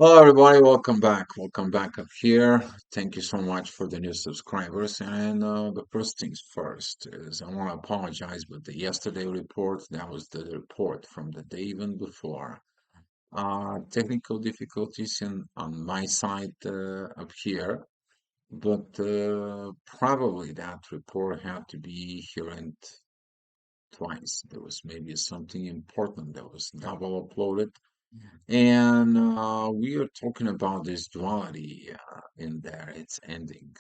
Hello, everybody. Welcome back. Welcome back up here. Thank you so much for the new subscribers. And the first things first is I want to apologize, but the yesterday report, that was the report from the day even before. Technical difficulties on my side up here, but probably that report had to be here and twice. There was maybe something important that was double uploaded and we are talking about this duality in there. It's ending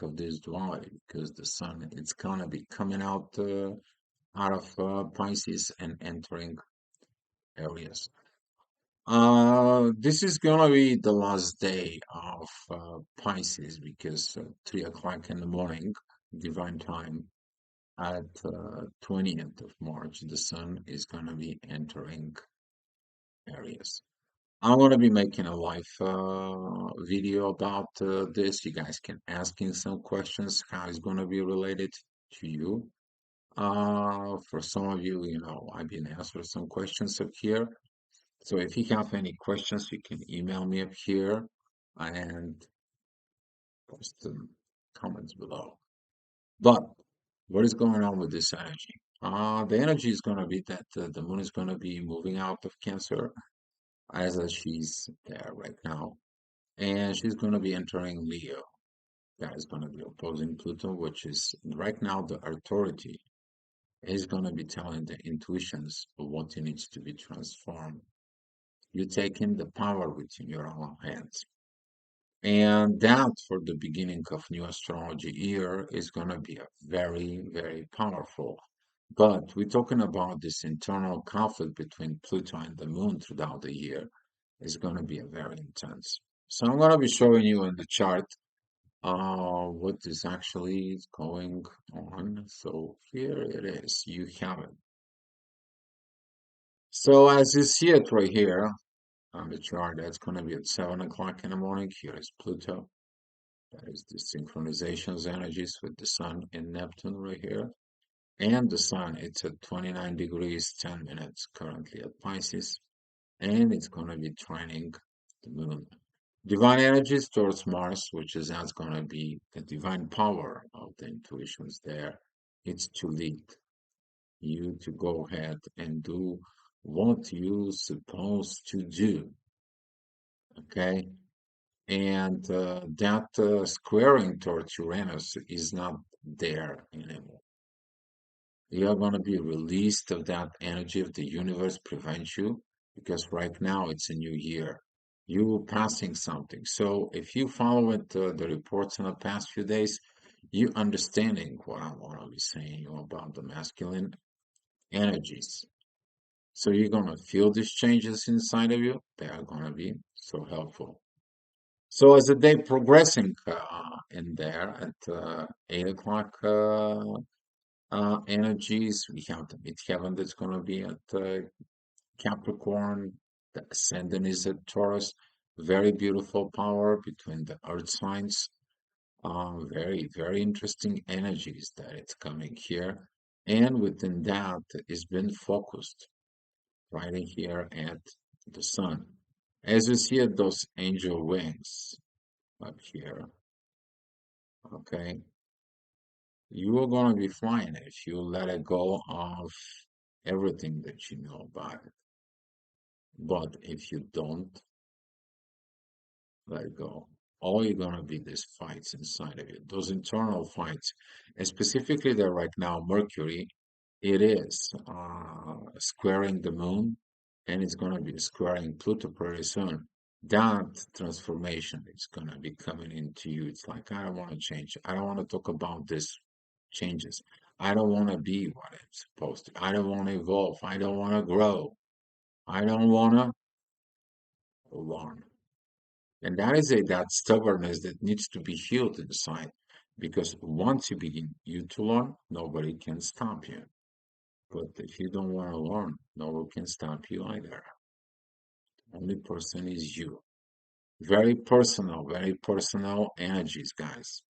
of this duality because the sun it's gonna be coming out of Pisces and entering Aries. This is gonna be the last day of Pisces because 3 o'clock in the morning, divine time at 20th of March, the sun is gonna be entering Aries. I'm gonna be making a live video about this. You guys can ask in some questions how it's gonna be related to you. For some of you, I've been answering some questions up here. So if you have any questions, you can email me up here and post the comments below. But what is going on with this energy? The energy is gonna be that the moon is gonna be moving out of Cancer as she's there right now. And she's going to be entering Leo. That is going to be opposing Pluto, which is right now the authority is going to be telling the intuitions of what needs to be transformed. You're taking the power within your own hands. And that for the beginning of new astrology year is going to be a very, very powerful. But we're talking about this internal conflict between Pluto and the moon throughout the year is going to be a very intense. So I'm going to be showing you in the chart what is actually going on. So here it is. You have it. So as you see it right here on the chart, that's going to be at 7 o'clock in the morning. Here is Pluto. That is the synchronizations energies with the Sun and Neptune right here. And the Sun, it's at 29 degrees, 10 minutes currently at Pisces. And it's going to be trining the Moon. Divine energies towards Mars, which is that's going to be the divine power of the intuitions there. It's to lead you to go ahead and do what you're supposed to do. Okay. And that squaring towards Uranus is not there anymore. You are going to be released of that energy of the universe prevents you because right now it's a new year. You're passing something. So if you follow it, the reports in the past few days, you understanding what I want to be saying you about the masculine energies. So you're going to feel these changes inside of you. They are going to be so helpful. So as the day progressing in there at 8 o'clock energies. We have the midheaven that's going to be at Capricorn. The ascendant is at Taurus. Very beautiful power between the earth signs. Very, very interesting energies that it's coming here. And within that is been focused right in here at the sun. As you see at those angel wings up here, okay, you are going to be flying if you let it go of everything that you know about it. But if you don't let go, all you're going to be these fights inside of you, those internal fights, and specifically that right now, Mercury, it is squaring the moon and it's going to be squaring Pluto pretty soon. That transformation is going to be coming into you. It's like, I don't want to change. I don't want to talk about this changes. I don't want to be what I'm supposed to. I don't want to evolve. I don't want to grow. I don't want to learn. And that is that stubbornness that needs to be healed inside. Because once you begin you to learn, nobody can stop you. But if you don't want to learn, no one can stop you either. Only person is you. Very personal energies, guys.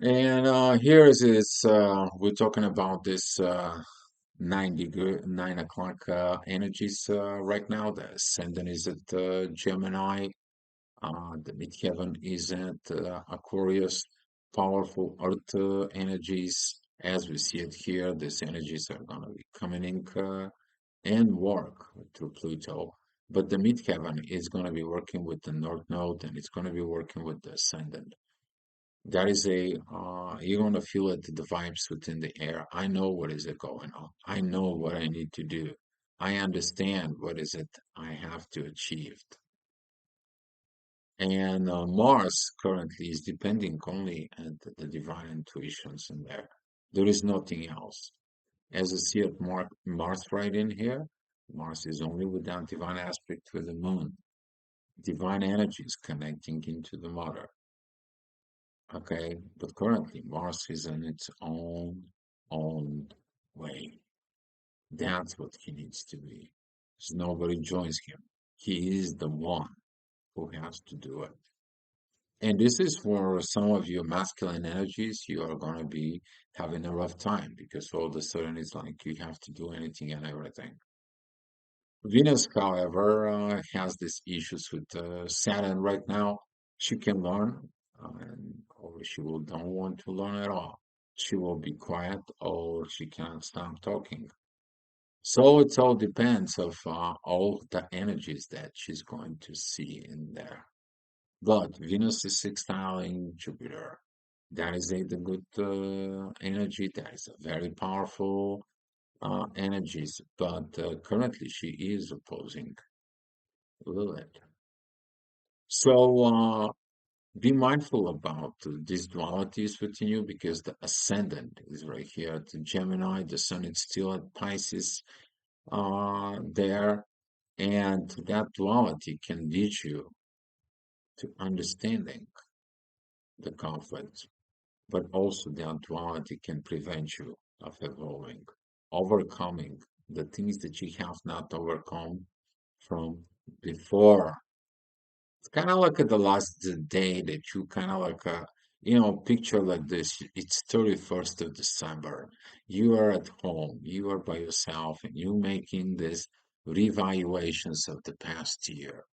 And here is we're talking about this 9 degree, 9 o'clock energies right now. The ascendant is at Gemini. The midheaven is at Aquarius. Powerful earth energies. As we see it here, these energies are going to be coming in and work through Pluto. But the midheaven is going to be working with the North Node and it's going to be working with the ascendant. That is you're going to feel it, the vibes within the air. I know what is it going on. I know what I need to do. I understand what is it I have to achieve. And Mars currently is depending only on the divine intuitions in there. There is nothing else. As I see it, Mars right in here, Mars is only with that divine aspect with the moon. Divine energies connecting into the mother. Okay, but currently Mars is in its own way. That's what he needs to be. 'Cause nobody joins him. He is the one who has to do it. And this is for some of your masculine energies, you are going to be having a rough time because all of a sudden it's like you have to do anything and everything. Venus, however, has these issues with Saturn right now. She can learn, or she will don't want to learn at all. She will be quiet, or she can't stop talking. So it all depends of all the energies that she's going to see in there. But Venus is sextiling Jupiter. That is the good energy. That is a very powerful energies. But currently, she is opposing Lilith. So be mindful about these dualities within you because the ascendant is right here at the Gemini. The Sun is still at Pisces there. And that duality can lead you to understanding the conflict, but also the duality can prevent you of evolving, overcoming the things that you have not overcome from before. It's kind of like at the last day that you kind of like picture like this. It's 31st of December. You are at home, you are by yourself, and you're making this revaluations of the past year.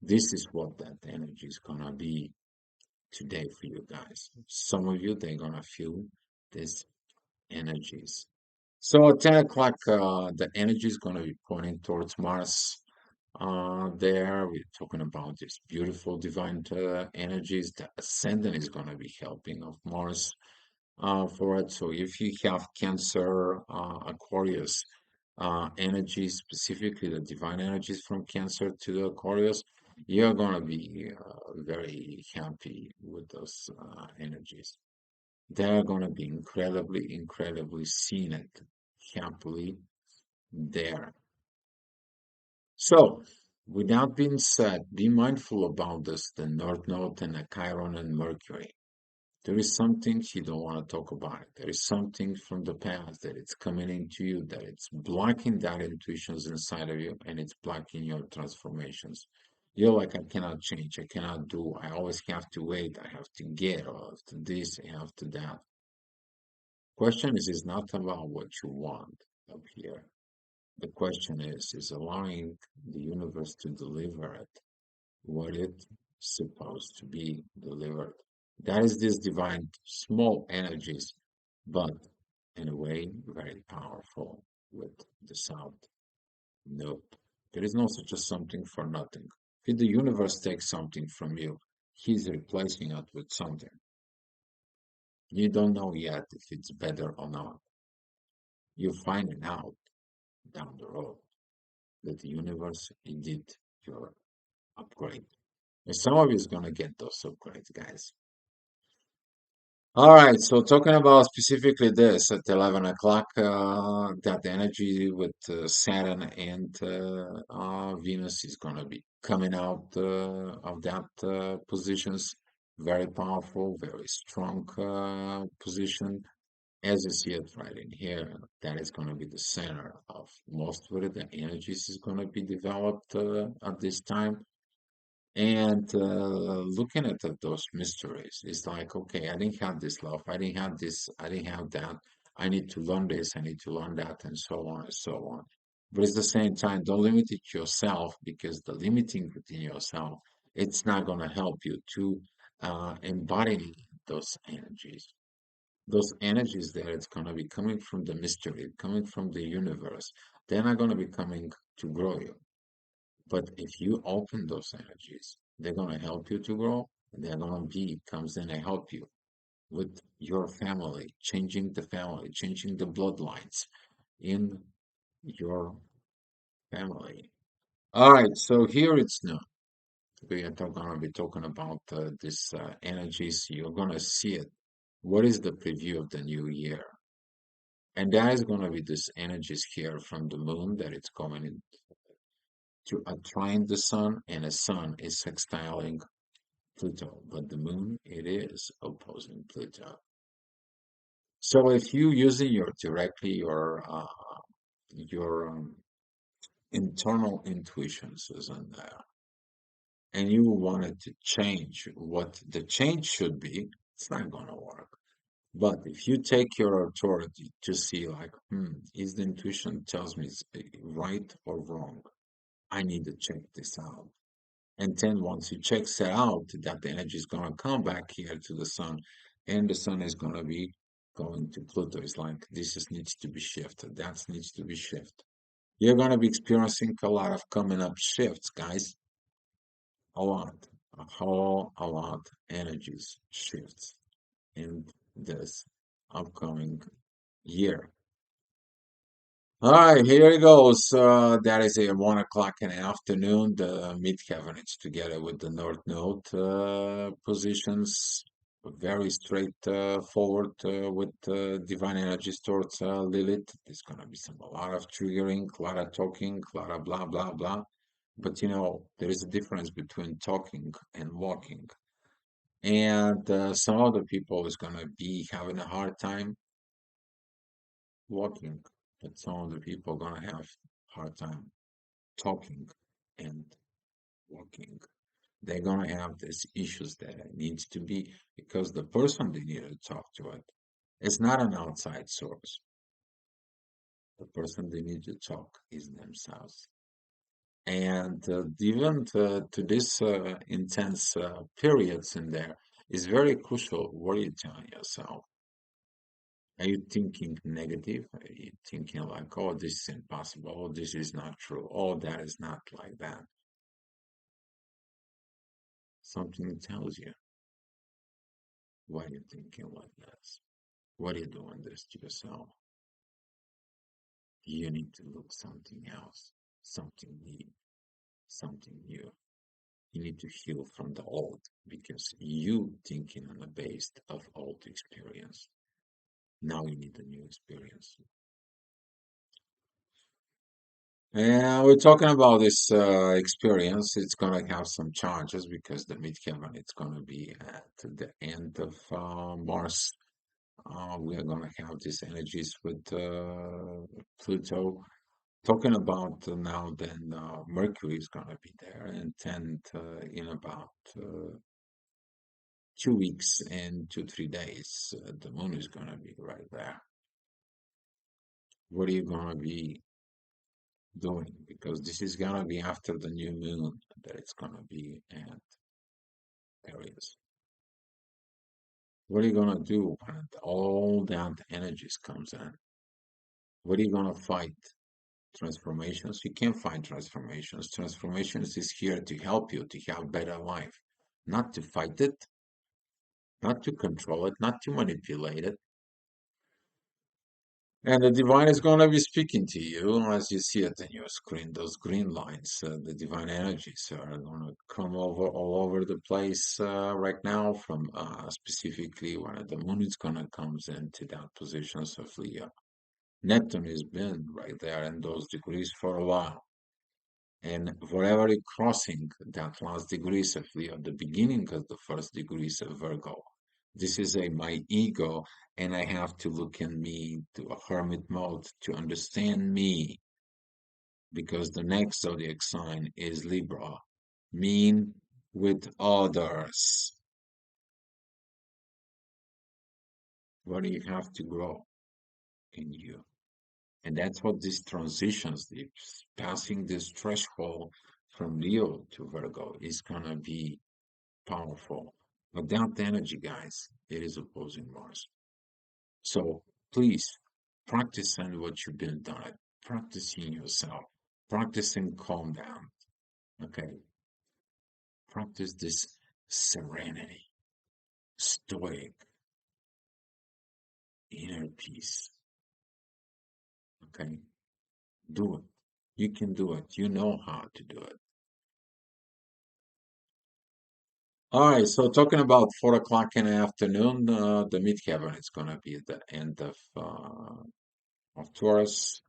This is what that energy is gonna be today for you guys. Some of you, they're gonna feel these energies. So at 10 o'clock, the energy is gonna be pointing towards Mars. There, we're talking about these beautiful divine energies. The ascendant is gonna be helping of Mars for it. So if you have Cancer, Aquarius energy, specifically the divine energies from Cancer to the Aquarius, you're gonna be very happy with those energies. They're gonna be incredibly seen it happily there. So, with that being said, be mindful about this, the North Node and the Chiron and Mercury. There is something you don't want to talk about. There is something from the past that it's coming into you, that it's blocking that intuitions inside of you, and it's blocking your transformations. You're like, I cannot change, I cannot do, I always have to wait, I have to get, or I have to this, I have to that. Question is not about what you want up here. The question is allowing the universe to deliver it what it's supposed to be delivered. That is this divine small energies, but in a way very powerful with the sound. Nope. There is no such a something for nothing. If the universe takes something from you, he's replacing it with something. You don't know yet if it's better or not. You're finding out down the road that the universe indeed your upgrade. And some of you is gonna get those upgrades, guys. All right, so talking about specifically this at 11 o'clock, that energy with Saturn and Venus is going to be coming out of that positions. Very powerful, very strong position. As you see it right in here, that is going to be the center of most of it. The energies is going to be developed at this time. And looking at those mysteries, it's like, okay, I didn't have this love, I didn't have this, I didn't have that. I need to learn this, I need to learn that, and so on and so on. But at the same time, don't limit it yourself because the limiting within yourself, it's not going to help you to embody those energies. Those energies there, it's going to be coming from the mystery, coming from the universe. They're not going to be coming to grow you. But if you open those energies, they're going to help you to grow. They're going to be comes in and help you with your family, changing the family, changing the bloodlines in your family. All right, so here it's new. We are going to be talking about this energies. You're going to see it. What is the preview of the new year? And that is going to be this energies here from the moon that it's going in to trine the sun, and the sun is sextiling Pluto, but the moon it is opposing Pluto. So if you using your directly your internal intuitions is in there, and you wanted to change what the change should be, it's not going to work. But if you take your authority to see, like, is the intuition tells me it's right or wrong? I need to check this out. And then once you check that out, that the energy is going to come back here to the sun, and the sun is going to be going to Pluto. It's like this is, needs to be shifted. That needs to be shifted. You're going to be experiencing a lot of coming up shifts, guys. A lot, a whole a lot energies shifts in this upcoming year. All right, here it goes. That is a 1 o'clock in the afternoon. The midheaven is together with the North Node positions, very straight forward with divine energies towards Lilith. There's gonna be a lot of triggering, a lot of talking, a lot of blah blah blah. But there is a difference between talking and walking. And some other people is gonna be having a hard time walking, but some of the people are gonna have hard time talking and walking. They're gonna have these issues that it needs to be because the person they need to talk to it is not an outside source. The person they need to talk is themselves. And even to this intense periods in there is very crucial. What are you telling yourself? Are you thinking negative? Are you thinking like, oh, this is impossible, oh, this is not true, oh, that is not like that? Something tells you, why are you thinking like this? What are you doing this to yourself? You need to look something else, something new, something new. You need to heal from the old because you thinking on the base of old experience. Now you need a new experience. And we're talking about this experience. It's going to have some challenges because the midheaven it's going to be at the end of Mars. We are going to have these energies with Pluto. Talking about now, then Mercury is going to be there, and then in about 2 weeks and 2, 3 days, the moon is going to be right there. What are you going to be doing? Because this is going to be after the new moon that it's going to be at Aries. What are you going to do when all that energies comes in? What are you going to fight? Transformations? You can't fight transformations. Transformations is here to help you to have better life, not to fight it, not to control it, not to manipulate it. And the divine is going to be speaking to you as you see it in your screen. Those green lines, the divine energies are going to come over all over the place right now. From specifically when the moon is going to comes into that positions of Leo. Neptune has been right there in those degrees for a while. And wherever you're crossing that last degrees of Leo, the beginning of the first degrees of Virgo, this is my ego, and I have to look in me to a hermit mode to understand me, because the next zodiac sign is Libra, mean with others. Where do you have to grow? in you. And that's what these transitions, it's passing this threshold from Leo to Virgo is gonna be powerful. But that energy, guys, it is opposing Mars. So please practice on what you've been done. Practicing yourself. Practicing calm down. Okay. Practice this serenity, stoic, inner peace. Okay. Do it. You can do it. You know how to do it. All right. So talking about 4 o'clock in the afternoon, the midheaven is going to be at the end of Taurus.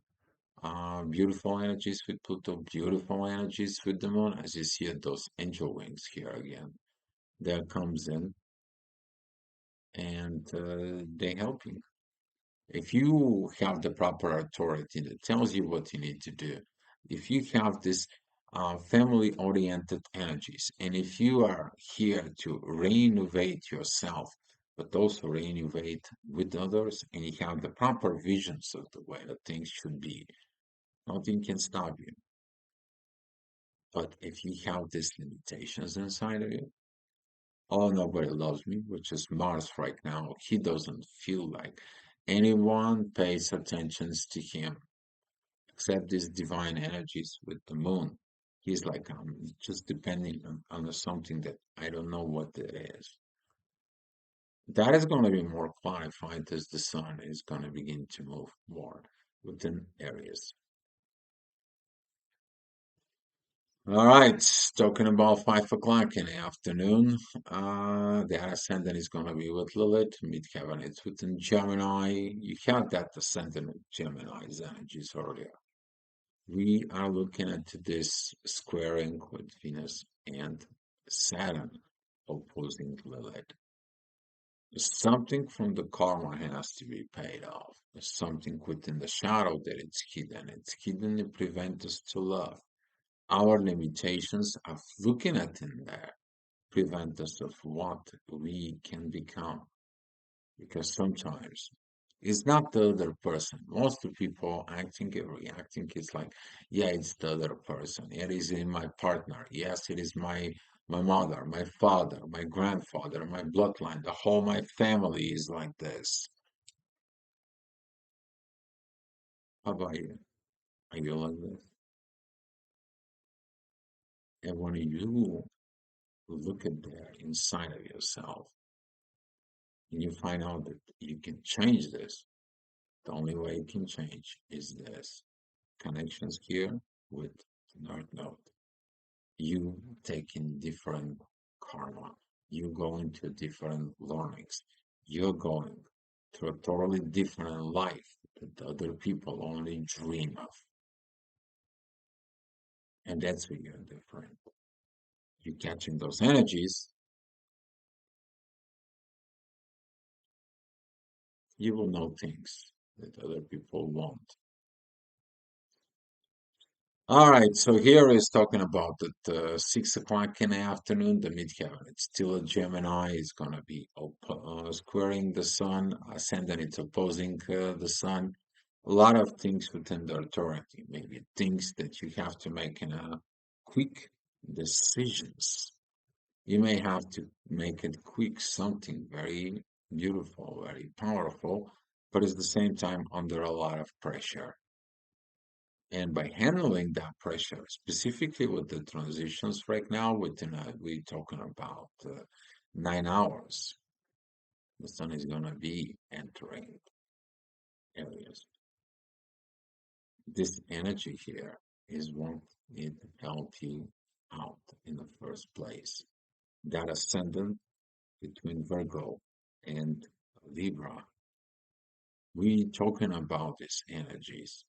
Beautiful energies with Pluto, beautiful energies with the moon. As you see those angel wings here again, there comes in and they help you. If you have the proper authority that tells you what you need to do, if you have this family-oriented energies, and if you are here to renovate yourself, but also renovate with others, and you have the proper visions of the way that things should be, nothing can stop you. But if you have these limitations inside of you, oh, nobody loves me, which is Mars right now. He doesn't feel like anyone pays attention to him except these divine energies with the moon. He's like, I'm just depending on something that I don't know what it is. That is going to be more qualified as the sun is going to begin to move more within areas. All right, talking about 5 o'clock in the afternoon, the ascendant is going to be with Lilith, midheaven it's within Gemini. You had that ascendant with Gemini's energies earlier. We are looking at this squaring with Venus and Saturn opposing Lilith. Something from the karma has to be paid off. There's something within the shadow that it's hidden. It's hidden to prevent us to love. Our limitations of looking at in there prevent us of what we can become. Because sometimes it's not the other person. Most of the people acting and reacting is like, yeah, it's the other person. It is in my partner. Yes, it is my mother, my father, my grandfather, my bloodline. The whole my family is like this. How about you? Are you like this? And when you look at that inside of yourself and you find out that you can change this, the only way you can change is this connections here with North Node. You taking different karma, you going to different learnings, you're going to a totally different life that other people only dream of. And that's where you're different. You're catching those energies, you will know things that other people won't. All right, so here is talking about that 6 o'clock in the afternoon, the midheaven. It's still a Gemini. It's going to be squaring the sun, ascendant. It's opposing the sun. A lot of things within the authority, maybe things that you have to make in a quick decisions. You may have to make it quick, something very beautiful, very powerful, but at the same time under a lot of pressure. And by handling that pressure, specifically with the transitions right now, we're talking about 9 hours. The sun is going to be entering areas. This energy here is what it help you out in the first place. That ascendant between Virgo and Libra, we talking about these energies.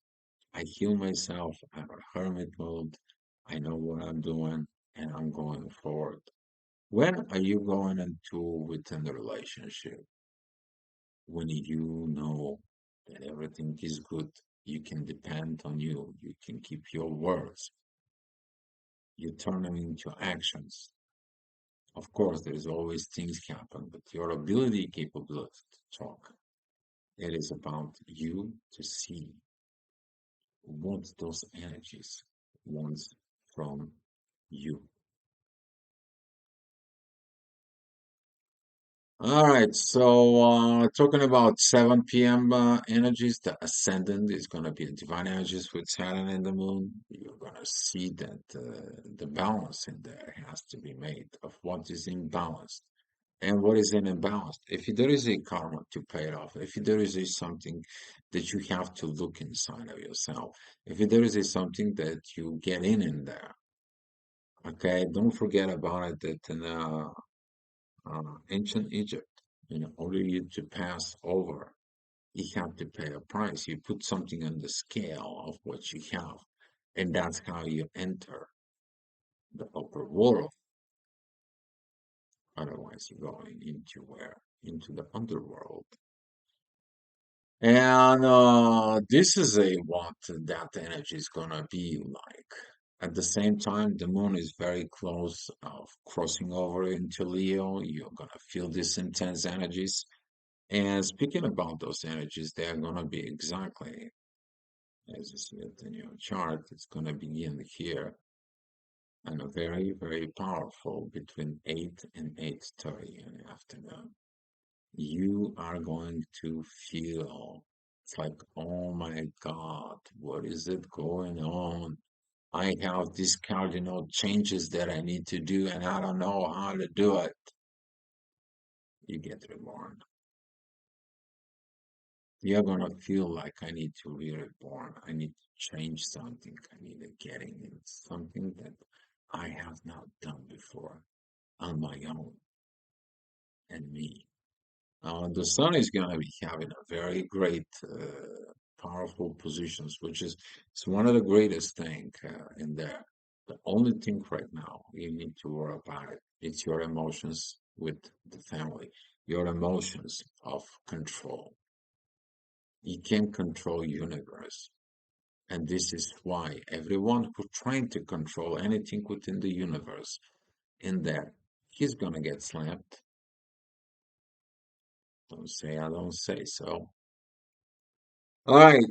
I heal myself. I'm a hermit mode. I know what I'm doing and I'm going forward. When are you going into within the relationship? When you know that everything is good, you can depend on you. You can keep your words. You turn them into actions. Of course, there's always things happen, but your ability, capability to talk. It is about you to see what those energies want from you. All right, so talking about 7 p.m. Energies, the ascendant is going to be divine energies with Saturn and the moon. You're going to see that the balance in there has to be made of what is imbalanced and what is in imbalance. If there is a karma to pay it off, if there is a something that you have to look inside of yourself, if there is a something that you get in there, okay, don't forget about it that in ancient Egypt, in order you to pass over, you have to pay a price. You put something on the scale of what you have, and that's how you enter the upper world. Otherwise, you're going into where? Into the underworld. And this is a what that energy is gonna be like. At the same time, the moon is very close of crossing over into Leo. You're gonna feel these intense energies. And speaking about those energies, they are gonna be exactly as you see it in your chart. It's gonna begin here and a very, very powerful between 8 and 8:30 in the afternoon. You are going to feel it's like, oh my God, what is it going on? I have these cardinal changes that I need to do, and I don't know how to do it. You get reborn. You're gonna feel like I need to be reborn. I need to change something. I need to get in something that I have not done before on my own and me. The sun is going to be having a very great, powerful positions, which is it's one of the greatest thing in there. The only thing right now you need to worry about it's your emotions with the family, your emotions of control. You can't control universe, and this is why everyone who trying to control anything within the universe in there, he's gonna get slapped. Don't say I don't say so. All right.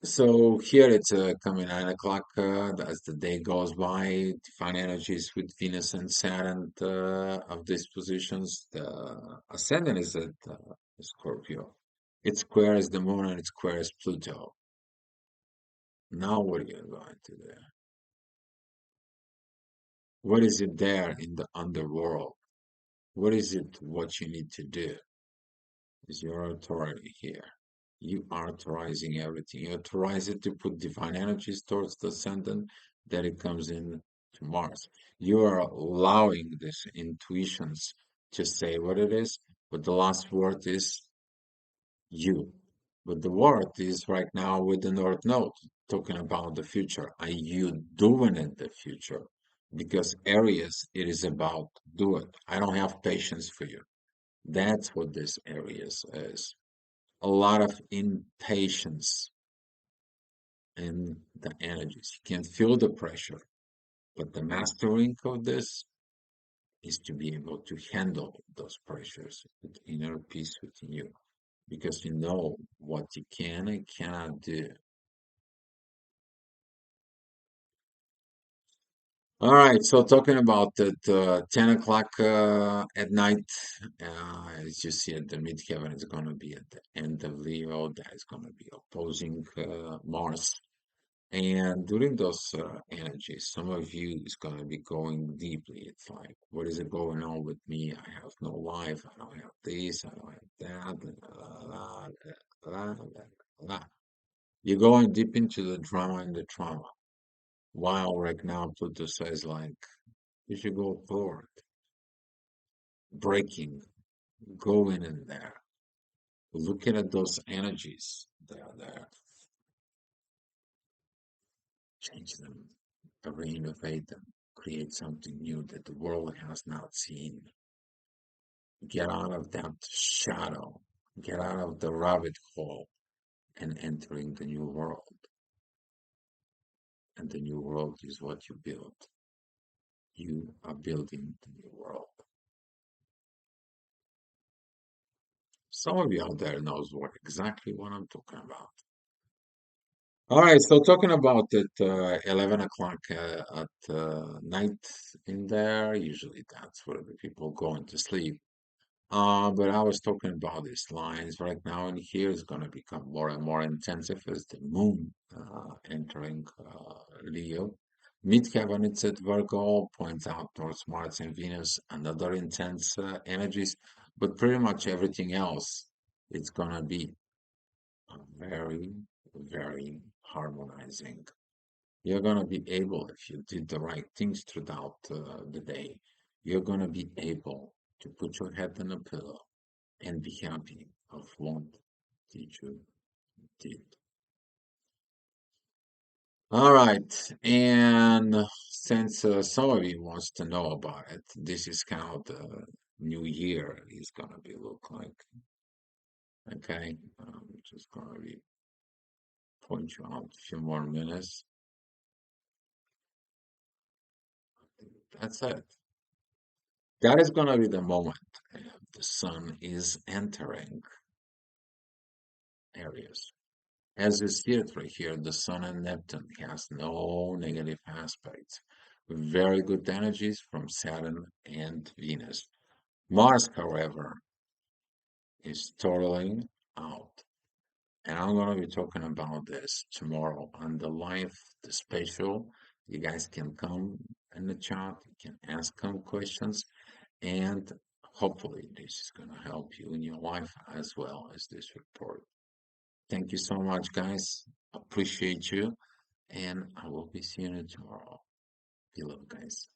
So here it's coming 9 o'clock. As the day goes by, define energies with Venus and Saturn of these positions. The ascendant is at Scorpio. It squares the moon and it squares Pluto. Now what are you going to do? What is it there in the underworld? What is it what you need to do? Is your authority here? You are authorizing everything. You authorize it to put divine energies towards the ascendant, that it comes in to Mars. You are allowing these intuitions to say what it is, but the last word is you. But the word is right now with the North Node, talking about the future. Are you doing it the future? Because Aries, it is about do it. I don't have patience for you. That's what this Aries is. A lot of impatience in the energies. You can feel the pressure, but the mastering of this is to be able to handle those pressures with inner peace within you because you know what you can and cannot do. All right, so talking about that 10 o'clock at night, as you see at the midheaven is going to be at the end of Leo, that is going to be opposing Mars. And during those energies, some of you is going to be going deeply. It's like, what is it going on with me? I have no life. I don't have this. I don't have that. La, la, la, la, la. You're going deep into the drama and the trauma. While right now, Pluto says, like, you should go forward, breaking, going in there, looking at those energies. They are there. Change them, reinnovate them, create something new that the world has not seen. Get out of that shadow, get out of the rabbit hole, and entering the new world. And the new world is what you build. You are building the new world. Some of you out there knows what exactly what I'm talking about. All right, so talking about it, 11 o'clock at night in there, usually that's where the people going to sleep. But I was talking about these lines right now, and here is going to become more and more intensive as the moon entering Leo. Mid-heaven, it's at Virgo, points out towards Mars and Venus, another intense energies, but pretty much everything else, it's going to be very, very harmonizing. You're going to be able, if you did the right things throughout the day, you're going to be able to put your head on a pillow and be happy of what teacher did. All right, and since some of you wants to know about it, this is how the new year is gonna be look like. Okay, I'm just gonna be point you out a few more minutes. That's it. That is gonna be the moment the sun is entering Aries. As is it right here, the Sun and Neptune has no negative aspects. Very good energies from Saturn and Venus. Mars, however, is totally out. And I'm going to be talking about this tomorrow on the live, the special. You guys can come in the chat, you can ask some questions, and hopefully this is going to help you in your life as well as this report. Thank you so much, guys. Appreciate you. And I will be seeing you tomorrow. Be love, guys.